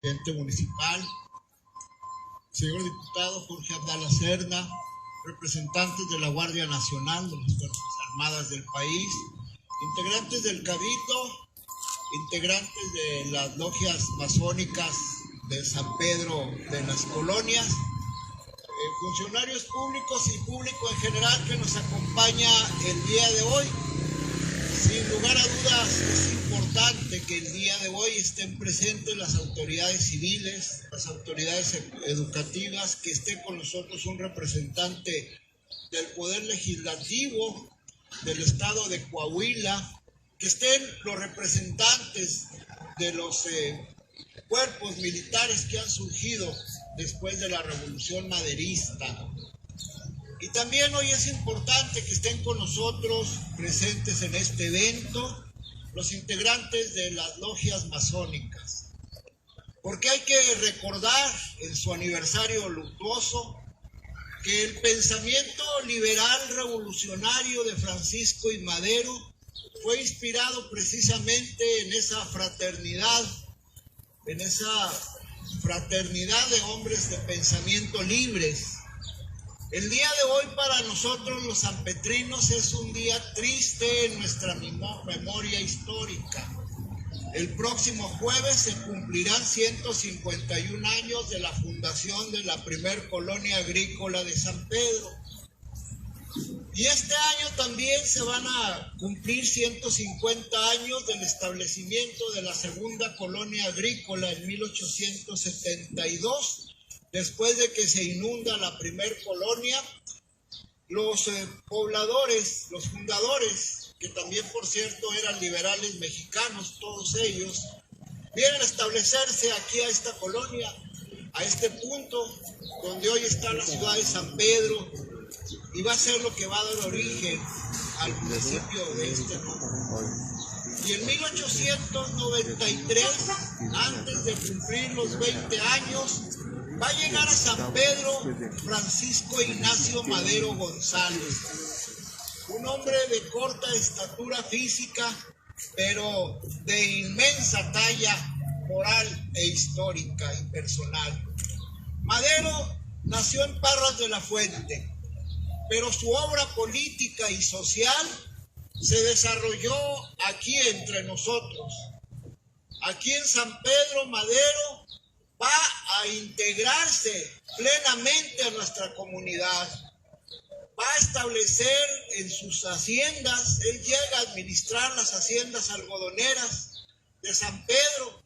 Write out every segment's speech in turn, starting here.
presidente municipal, señor diputado Jorge Abdala Serna, representantes de la Guardia Nacional, de las Fuerzas Armadas del país, integrantes del Cabildo, integrantes de las logias masónicas de San Pedro de las Colonias, funcionarios públicos y público en general que nos acompaña el día de hoy. Sin lugar a dudas es importante que el día de hoy estén presentes las autoridades civiles, las autoridades educativas, que esté con nosotros un representante del Poder Legislativo del Estado de Coahuila, que estén los representantes de los cuerpos militares que han surgido después de la Revolución Maderista. Y también hoy es importante que estén con nosotros presentes en este evento los integrantes de las logias masónicas, porque hay que recordar en su aniversario luctuoso que el pensamiento liberal revolucionario de Francisco I. Madero fue inspirado precisamente en esa fraternidad de hombres de pensamiento libres. El día de hoy para nosotros los sanpetrinos es un día triste en nuestra memoria histórica. El próximo jueves se cumplirán 151 años de la fundación de la primer colonia agrícola de San Pedro. Y este año también se van a cumplir 150 años del establecimiento de la segunda colonia agrícola en 1872. Después de que se inunda la primer colonia, los pobladores, los fundadores, que también por cierto eran liberales mexicanos, todos ellos, vienen a establecerse aquí a esta colonia, a este punto donde hoy está la ciudad de San Pedro, y va a ser lo que va a dar origen al municipio de este nombre. Y en 1893, antes de cumplir los 20 años, va a llegar a San Pedro Francisco Ignacio Madero González, un hombre de corta estatura física, pero de inmensa talla moral e histórica y personal. Madero nació en Parras de la Fuente, pero su obra política y social se desarrolló aquí entre nosotros. Aquí en San Pedro, Madero va a integrarse plenamente a nuestra comunidad, va a establecer en sus haciendas, él llega a administrar las haciendas algodoneras de San Pedro,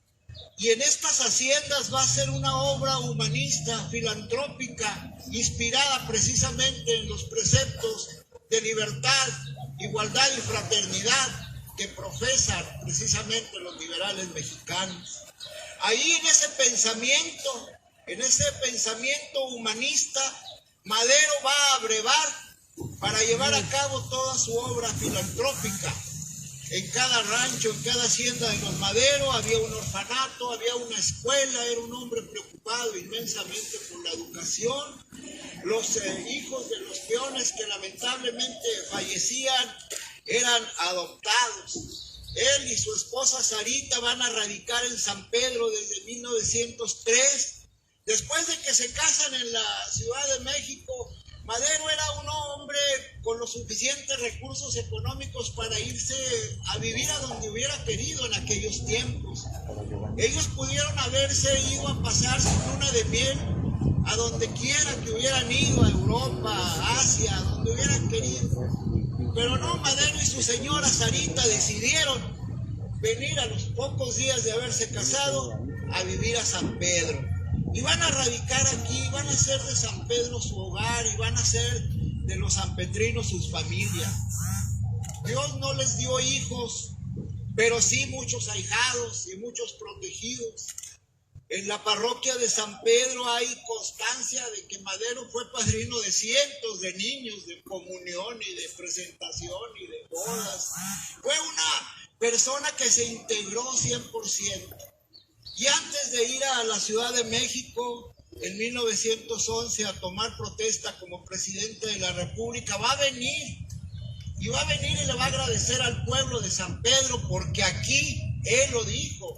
y en estas haciendas va a hacer una obra humanista, filantrópica, inspirada precisamente en los preceptos de libertad, igualdad y fraternidad que profesan precisamente los liberales mexicanos. Ahí en ese pensamiento humanista, Madero va a abrevar para llevar a cabo toda su obra filantrópica. En cada rancho, en cada hacienda de los Madero había un orfanato, había una escuela, era un hombre preocupado inmensamente por la educación. Los hijos de los peones que lamentablemente fallecían eran adoptados. Él y su esposa Sarita van a radicar en San Pedro desde 1903. Después de que se casan en la Ciudad de México, Madero era un hombre con los suficientes recursos económicos para irse a vivir a donde hubiera querido en aquellos tiempos. Ellos pudieron haberse ido a pasar su luna de miel a donde quiera que hubieran ido, a Europa, a Asia, a donde hubieran querido. Pero no, Madero y su señora Sarita decidieron venir a los pocos días de haberse casado a vivir a San Pedro. Y van a radicar aquí, van a hacer de San Pedro su hogar y van a hacer de los sanpetrinos sus familias. Dios no les dio hijos, pero sí muchos ahijados y muchos protegidos. En la parroquia de San Pedro hay constancia de que Madero fue padrino de cientos de niños de comunión y de presentación y de bodas. Fue una persona que se integró 100%. Y antes de ir a la Ciudad de México, en 1911, a tomar protesta como presidente de la República, va a venir y le va a agradecer al pueblo de San Pedro, porque aquí, él lo dijo,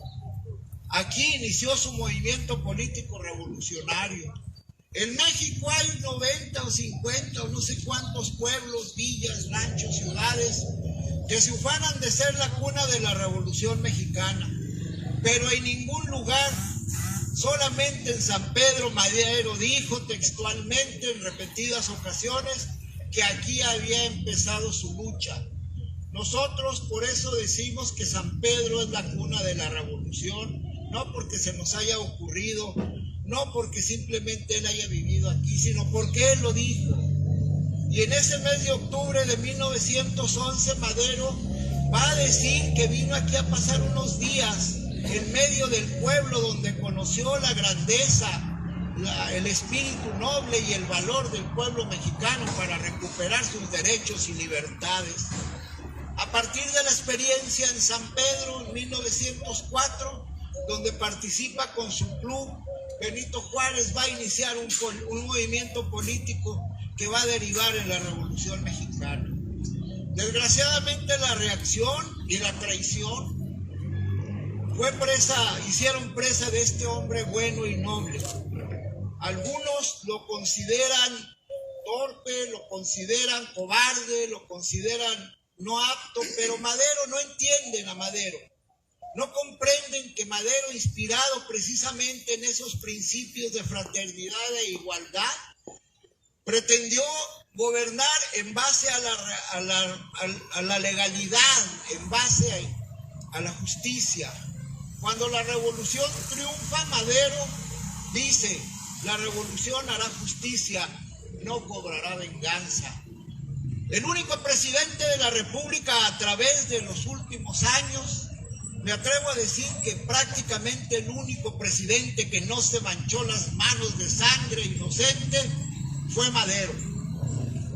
Aquí inició su movimiento político revolucionario. En México hay 90 o 50 o no sé cuántos pueblos, villas, ranchos, ciudades que se ufanan de ser la cuna de la Revolución Mexicana. Pero en ningún lugar, solamente en San Pedro Madero dijo textualmente en repetidas ocasiones que aquí había empezado su lucha. Nosotros por eso decimos que San Pedro es la cuna de la revolución, no porque se nos haya ocurrido, no porque simplemente él haya vivido aquí, sino porque él lo dijo. Y en ese mes de octubre de 1911, Madero va a decir que vino aquí a pasar unos días en medio del pueblo donde conoció la grandeza, el espíritu noble y el valor del pueblo mexicano para recuperar sus derechos y libertades. A partir de la experiencia en San Pedro en 1904, donde participa con su club, Benito Juárez va a iniciar un movimiento político que va a derivar en la Revolución Mexicana. Desgraciadamente la reacción y la traición hicieron presa de este hombre bueno y noble. Algunos lo consideran torpe, lo consideran cobarde, lo consideran no apto, pero Madero no entienden a Madero. No comprenden que Madero, inspirado precisamente en esos principios de fraternidad e igualdad, pretendió gobernar en base a la legalidad, en base a la justicia. Cuando la revolución triunfa, Madero dice: la revolución hará justicia, no cobrará venganza. El único presidente de la República a través de los últimos años, me atrevo a decir que prácticamente el único presidente que no se manchó las manos de sangre inocente, fue Madero.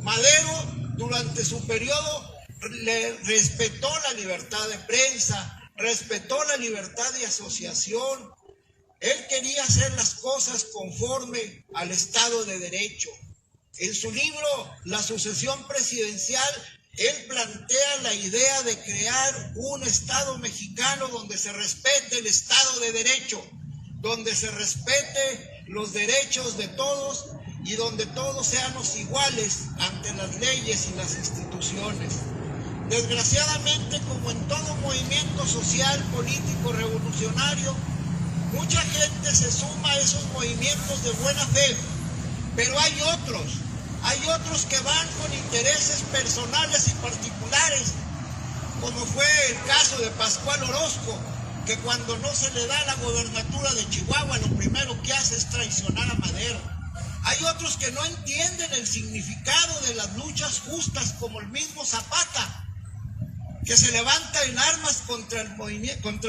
Madero, durante su periodo, le respetó la libertad de prensa, respetó la libertad de asociación. Él quería hacer las cosas conforme al Estado de Derecho. En su libro La sucesión presidencial, él plantea la idea de crear un Estado mexicano donde se respete el Estado de Derecho, donde se respete los derechos de todos y donde todos seamos iguales ante las leyes y las instituciones. Desgraciadamente, como en todo movimiento social, político, revolucionario, mucha gente se suma a esos movimientos de buena fe, pero hay otros que van con intereses personales y particulares, como fue el caso de Pascual Orozco, que cuando no se le da la gobernatura de Chihuahua, lo primero que hace es traicionar a Madero. Hay otros que no entienden el significado de las luchas justas, como el mismo Zapata, que se levanta en armas contra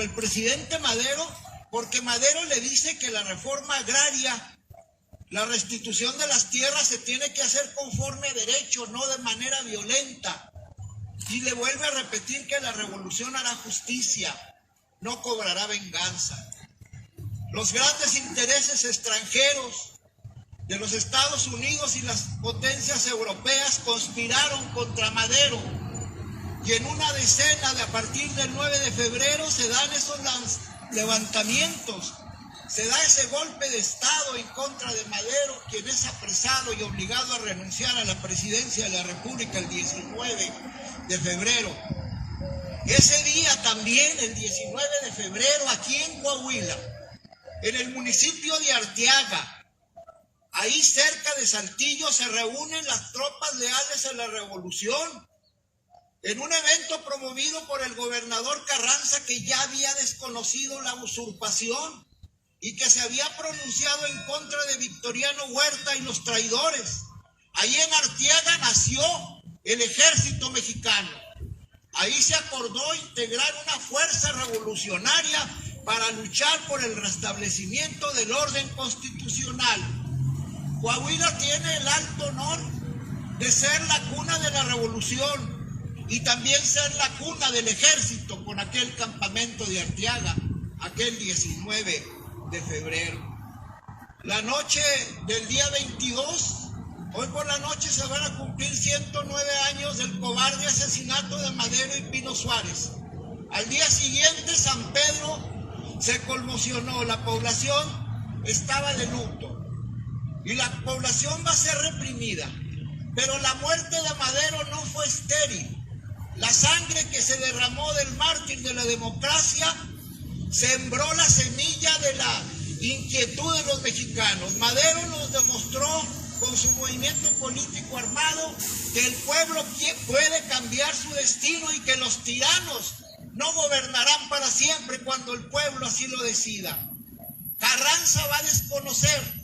el presidente Madero, porque Madero le dice que la reforma agraria, la restitución de las tierras, se tiene que hacer conforme a derecho, no de manera violenta. Y le vuelve a repetir que la revolución hará justicia, no cobrará venganza. Los grandes intereses extranjeros de los Estados Unidos y las potencias europeas conspiraron contra Madero. Y en una decena, a partir del 9 de febrero, se dan esos levantamientos. Se da ese golpe de Estado en contra de Madero, quien es apresado y obligado a renunciar a la presidencia de la República el 19 de febrero. Ese día también, el 19 de febrero, aquí en Coahuila, en el municipio de Arteaga, ahí cerca de Saltillo, se reúnen las tropas leales a la revolución, en un evento promovido por el gobernador Carranza, que ya había desconocido la usurpación y que se había pronunciado en contra de Victoriano Huerta y los traidores. Ahí en Arteaga nació el ejército mexicano. Ahí se acordó integrar una fuerza revolucionaria para luchar por el restablecimiento del orden constitucional. Coahuila tiene el alto honor de ser la cuna de la revolución y también ser la cuna del ejército con aquel campamento de Arteaga, aquel 19 de febrero. La noche del día 22, hoy por la noche, se van a cumplir 109 años del cobarde asesinato de Madero y Pino Suárez. Al día siguiente, San Pedro se conmocionó, la población estaba de luto y la población va a ser reprimida. Pero la muerte de Madero no fue estéril. La sangre que se derramó del mártir de la democracia sembró la semilla de la inquietud de los mexicanos. Madero nos demostró con su movimiento político armado que el pueblo puede cambiar su destino y que los tiranos no gobernarán para siempre cuando el pueblo así lo decida. Carranza va a desconocer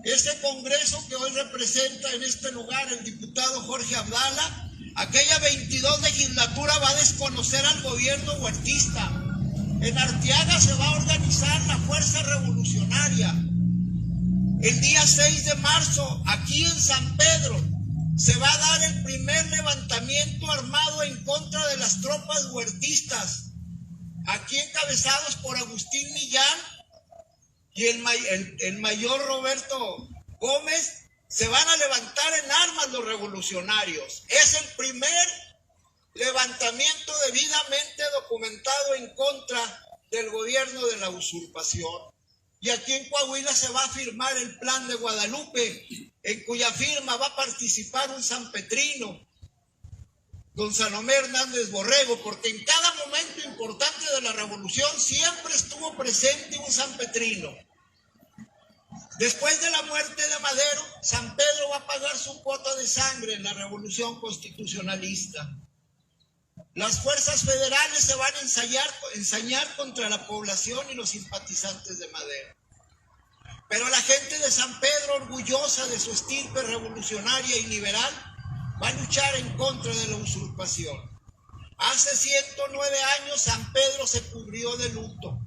ese Congreso que hoy representa en este lugar el diputado Jorge Abdala. Aquella 22 legislatura va a desconocer al gobierno huertista. En Arteaga se va a organizar la fuerza revolucionaria. El día 6 de marzo, aquí en San Pedro, se va a dar el primer levantamiento armado en contra de las tropas huertistas, aquí encabezados por Agustín Millán y el mayor Roberto Gómez. Se van a levantar en armas los revolucionarios. Es el primer levantamiento debidamente documentado en contra del gobierno de la usurpación. Y aquí en Coahuila se va a firmar el Plan de Guadalupe, en cuya firma va a participar un sanpetrino, don Salomé Hernández Borrego, porque en cada momento importante de la revolución siempre estuvo presente un sanpetrino. Después de la muerte de Madero, San Pedro va a pagar su cuota de sangre en la revolución constitucionalista. Las fuerzas federales se van a ensañar contra la población y los simpatizantes de Madero. Pero la gente de San Pedro, orgullosa de su estirpe revolucionaria y liberal, va a luchar en contra de la usurpación. Hace 109 años San Pedro se cubrió de luto.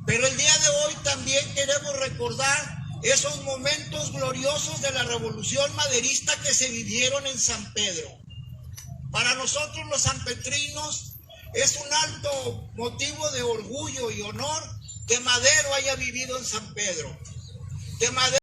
Pero el día de hoy también queremos recordar esos momentos gloriosos de la revolución maderista que se vivieron en San Pedro. Para nosotros los sanpetrinos es un alto motivo de orgullo y honor que Madero haya vivido en San Pedro. Que Madero